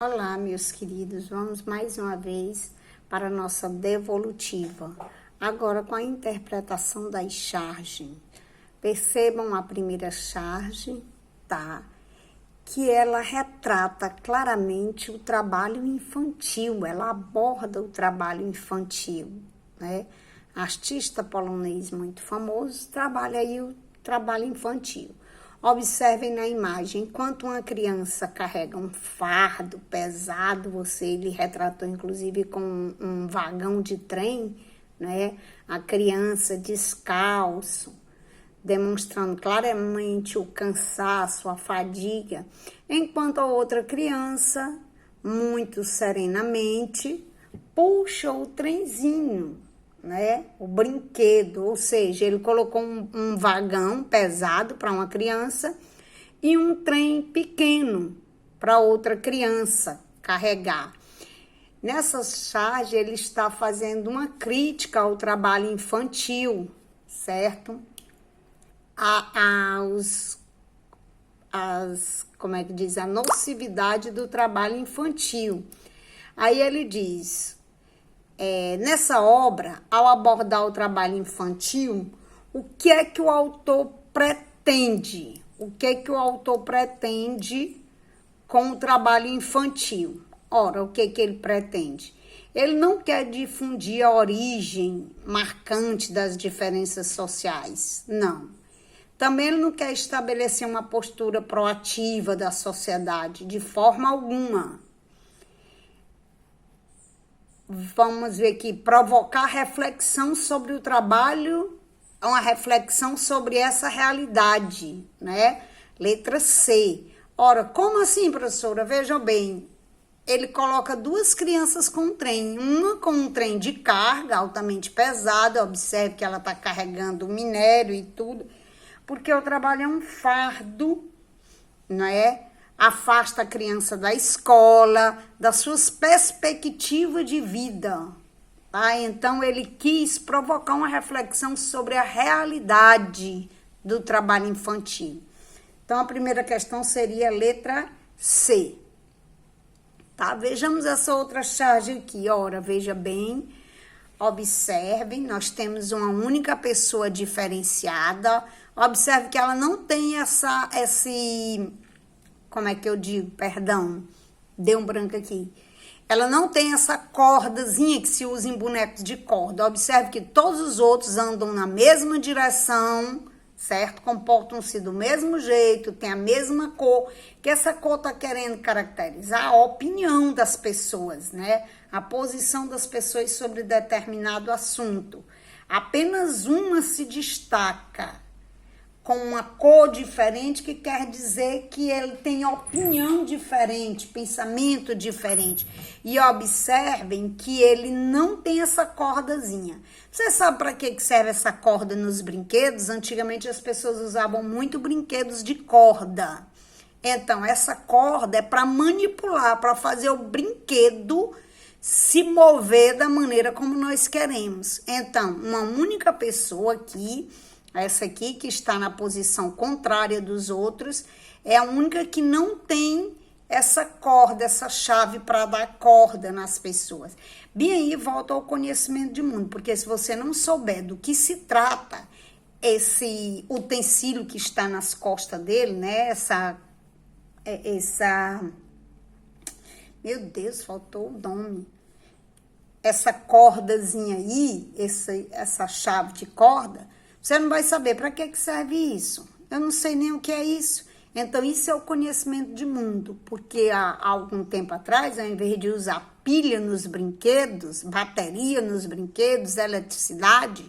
Olá, meus queridos, vamos mais uma vez para a nossa devolutiva, agora com a interpretação das charges. Percebam a primeira charge, tá? Que ela retrata claramente o trabalho infantil, ela aborda o trabalho infantil, né? Artista polonês muito famoso, trabalha aí o trabalho infantil. Observem na imagem, enquanto uma criança carrega um fardo pesado, ele retratou inclusive com um vagão de trem, né? A criança descalço, demonstrando claramente o cansaço, a fadiga, enquanto a outra criança, muito serenamente, puxa o trenzinho, né? O brinquedo, ou seja, ele colocou um vagão pesado para uma criança e um trem pequeno para outra criança carregar. Nessa charge, ele está fazendo uma crítica ao trabalho infantil, certo? Como é que diz? A nocividade do trabalho infantil. Aí ele diz... nessa obra, ao abordar o trabalho infantil, o que é que o autor pretende? O que é que o autor pretende com o trabalho infantil? Ora, o que é que ele pretende? Ele não quer difundir a origem marcante das diferenças sociais, não. Também ele não quer estabelecer uma postura proativa da sociedade, de forma alguma. Vamos ver aqui, provocar reflexão sobre o trabalho, uma reflexão sobre essa realidade, né? Letra C. Ora, como assim, professora? Vejam bem, ele coloca duas crianças com um trem, uma com um trem de carga altamente pesado, observe que ela está carregando minério e tudo, porque o trabalho é um fardo, não é? Afasta a criança da escola, das suas perspectivas de vida, tá? Então, ele quis provocar uma reflexão sobre a realidade do trabalho infantil. Então, a primeira questão seria a letra C, tá? Vejamos essa outra charge aqui, ora, veja bem, observem, nós temos uma única pessoa diferenciada, observe que ela não tem como é que eu digo? Perdão, deu um branco aqui. Ela não tem essa cordazinha que se usa em bonecos de corda. Observe que todos os outros andam na mesma direção, certo? Comportam-se do mesmo jeito, tem a mesma cor. Que essa cor está querendo caracterizar a opinião das pessoas, né? A posição das pessoas sobre determinado assunto. Apenas uma se destaca com uma cor diferente, que quer dizer que ele tem opinião diferente, pensamento diferente. E observem que ele não tem essa cordazinha. Você sabe para que serve essa corda nos brinquedos? Antigamente as pessoas usavam muito brinquedos de corda. Então, essa corda é para manipular, para fazer o brinquedo se mover da maneira como nós queremos. Então, uma única pessoa aqui, essa aqui que está na posição contrária dos outros, é a única que não tem essa corda, essa chave para dar corda nas pessoas. Bem, aí volta ao conhecimento de mundo, porque se você não souber do que se trata esse utensílio que está nas costas dele, né, meu Deus, faltou o nome. Essa cordazinha aí, essa chave de corda, você não vai saber para que serve isso. Eu não sei nem o que é isso. Então, isso é o conhecimento de mundo, porque há algum tempo atrás, ao invés de usar pilha nos brinquedos, bateria nos brinquedos, eletricidade,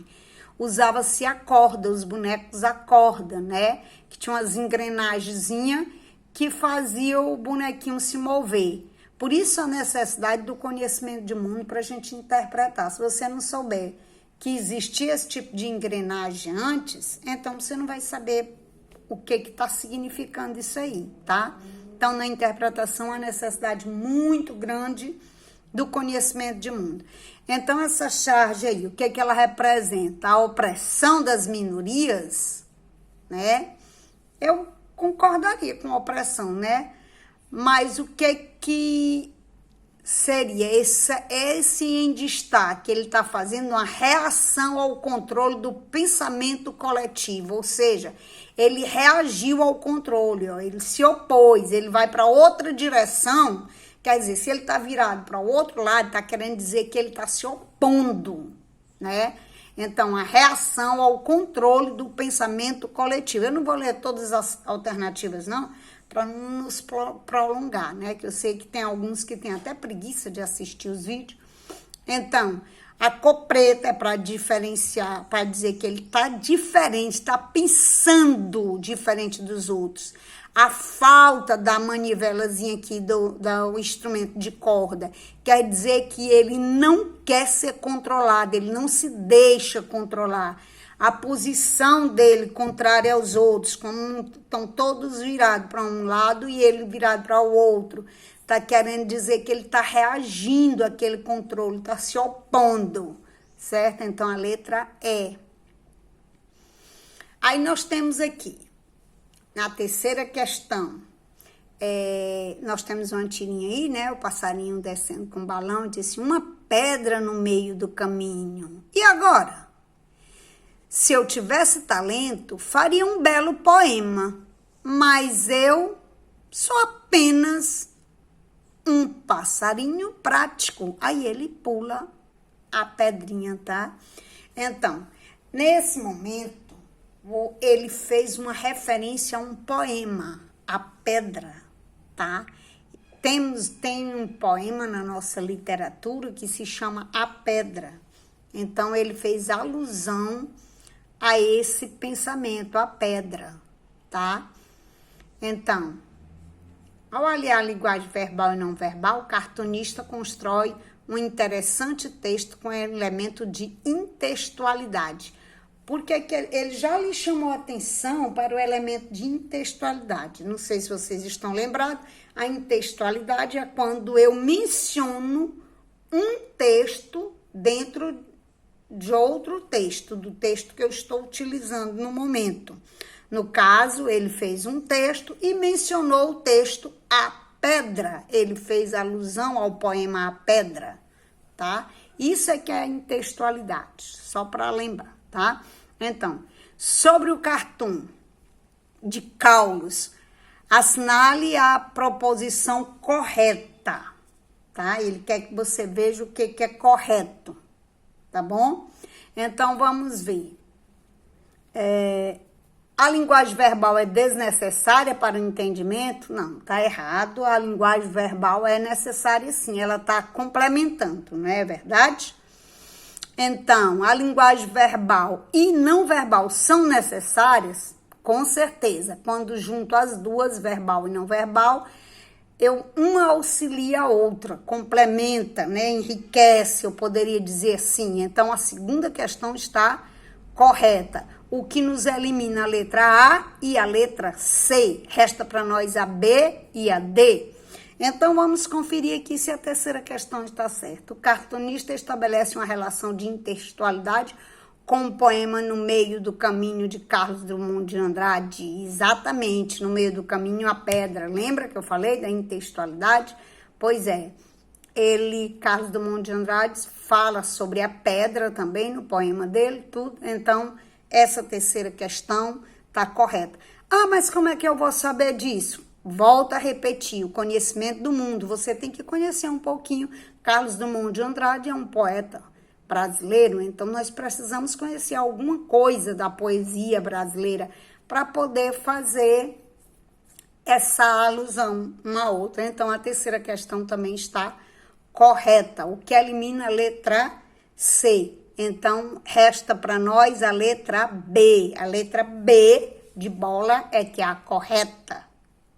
usava-se a corda, os bonecos a corda, né? Que tinham umas engrenagenzinhas que faziam o bonequinho se mover. Por isso, a necessidade do conhecimento de mundo para a gente interpretar. Se você não souber que existia esse tipo de engrenagem antes, então você não vai saber o que está significando isso aí, tá? Então, na interpretação, a necessidade muito grande do conhecimento de mundo. Então, essa charge aí, o que ela representa? A opressão das minorias, né? Eu concordaria com a opressão, né? Mas o que seria esse em destaque? Ele está fazendo uma reação ao controle do pensamento coletivo, ou seja, ele reagiu ao controle, ó, ele se opôs, ele vai para outra direção. Quer dizer, se ele está virado para o outro lado, está querendo dizer que ele está se opondo, né? Então, a reação ao controle do pensamento coletivo. Eu não vou ler todas as alternativas, não, para não nos prolongar, né? Que eu sei que tem alguns que têm até preguiça de assistir os vídeos. Então, a cor preta é para diferenciar, para dizer que ele está diferente, está pensando diferente dos outros. A falta da manivelazinha aqui do instrumento de corda quer dizer que ele não quer ser controlado, ele não se deixa controlar. A posição dele contrária aos outros, como estão todos virados para um lado e ele virado para o outro, está querendo dizer que ele está reagindo àquele controle, está se opondo, certo? Então, a letra E. Aí nós temos aqui, na terceira questão, nós temos uma tirinha aí, né? O passarinho descendo com o balão, disse uma pedra no meio do caminho. E agora? Se eu tivesse talento, faria um belo poema, mas eu sou apenas um passarinho prático. Aí ele pula a pedrinha, tá? Então, nesse momento, ele fez uma referência a um poema, A Pedra, tá? Tem um poema na nossa literatura que se chama A Pedra. Então, ele fez alusão a esse pensamento, a pedra, tá? Então, ao aliar a linguagem verbal e não verbal, o cartunista constrói um interessante texto com elemento de intextualidade. Porque ele já lhe chamou a atenção para o elemento de intextualidade. Não sei se vocês estão lembrados, a intextualidade é quando eu menciono um texto dentro de outro texto, do texto que eu estou utilizando no momento. No caso, ele fez um texto e mencionou o texto A Pedra. Ele fez alusão ao poema A Pedra, tá? Isso é que é a intextualidade, só para lembrar, tá? Então, sobre o cartoon de Caulos, assinale a proposição correta, tá? Ele quer que você veja o que é correto, tá bom? Então, vamos ver. A linguagem verbal é desnecessária para o entendimento? Não, tá errado. A linguagem verbal é necessária sim, ela tá complementando, não é verdade? Então, a linguagem verbal e não verbal são necessárias? Com certeza. Quando junto as duas, verbal e não verbal, uma auxilia a outra, complementa, né? Enriquece, eu poderia dizer assim. Então, a segunda questão está correta. O que nos elimina a letra A e a letra C. Resta para nós a B e a D. Então, vamos conferir aqui se a terceira questão está certa. O cartunista estabelece uma relação de intertextualidade com o poema No Meio do Caminho, de Carlos Drummond de Andrade. Exatamente, No Meio do Caminho, a pedra. Lembra que eu falei da intertextualidade? Pois é, Carlos Drummond de Andrade, fala sobre a pedra também no poema dele, tudo. Então, essa terceira questão está correta. Ah, mas como é que eu vou saber disso? Volto a repetir, o conhecimento do mundo. Você tem que conhecer um pouquinho. Carlos Drummond de Andrade é um poeta brasileiro, então nós precisamos conhecer alguma coisa da poesia brasileira para poder fazer essa alusão uma a outra. Então, a terceira questão também está correta, o que elimina a letra C. Então, resta para nós a letra B. A letra B de bola é que é a correta,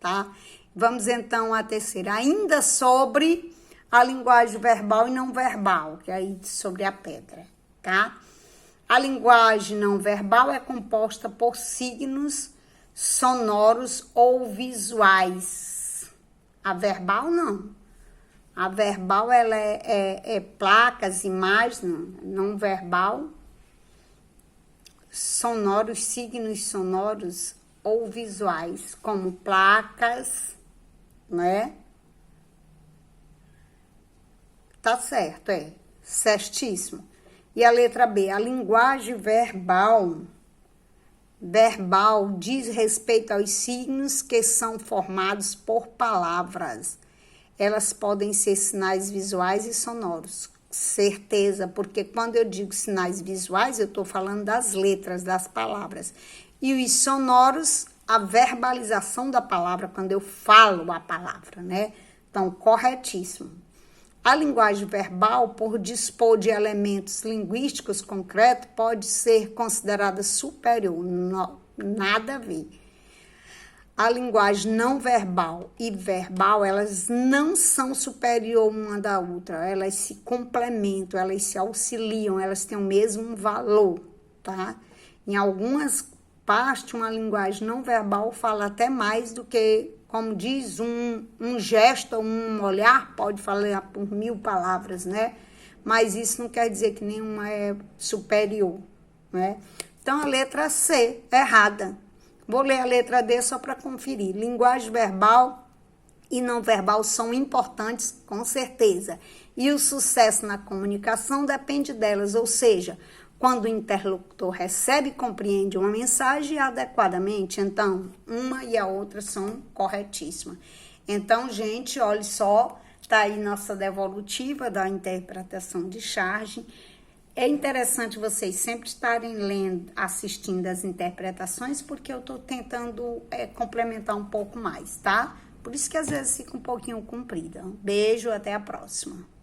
tá? Vamos então à terceira. Ainda sobre a linguagem verbal e não verbal, que é aí sobre a pedra, tá? A linguagem não verbal é composta por signos sonoros ou visuais. A verbal, não. A verbal, ela é placas, imagens, não verbal, sonoros, signos sonoros ou visuais, como placas, né? Tá certo, certíssimo. E a letra B, a linguagem verbal diz respeito aos signos que são formados por palavras. Elas podem ser sinais visuais e sonoros. Certeza, porque quando eu digo sinais visuais, eu estou falando das letras, das palavras. E os sonoros, a verbalização da palavra, quando eu falo a palavra, né? Então, corretíssimo. A linguagem verbal, por dispor de elementos linguísticos concretos, pode ser considerada superior. Não, nada a ver. A linguagem não verbal e verbal, elas não são superior uma da outra. Elas se complementam, elas se auxiliam, elas têm o mesmo valor, tá? Em algumas partes, uma linguagem não verbal fala até mais do que, como diz, um gesto ou um olhar pode falar por 1000 palavras, né? Mas isso não quer dizer que nenhuma é superior, né? Então, a letra C, errada. Vou ler a letra D só para conferir. Linguagem verbal e não verbal são importantes, com certeza. E o sucesso na comunicação depende delas, ou seja, quando o interlocutor recebe e compreende uma mensagem adequadamente, então, uma e a outra são corretíssimas. Então, gente, olha só, tá aí nossa devolutiva da interpretação de charge. É interessante vocês sempre estarem lendo, assistindo as interpretações, porque eu estou tentando complementar um pouco mais, tá? Por isso que às vezes fica um pouquinho comprida. Um beijo, até a próxima.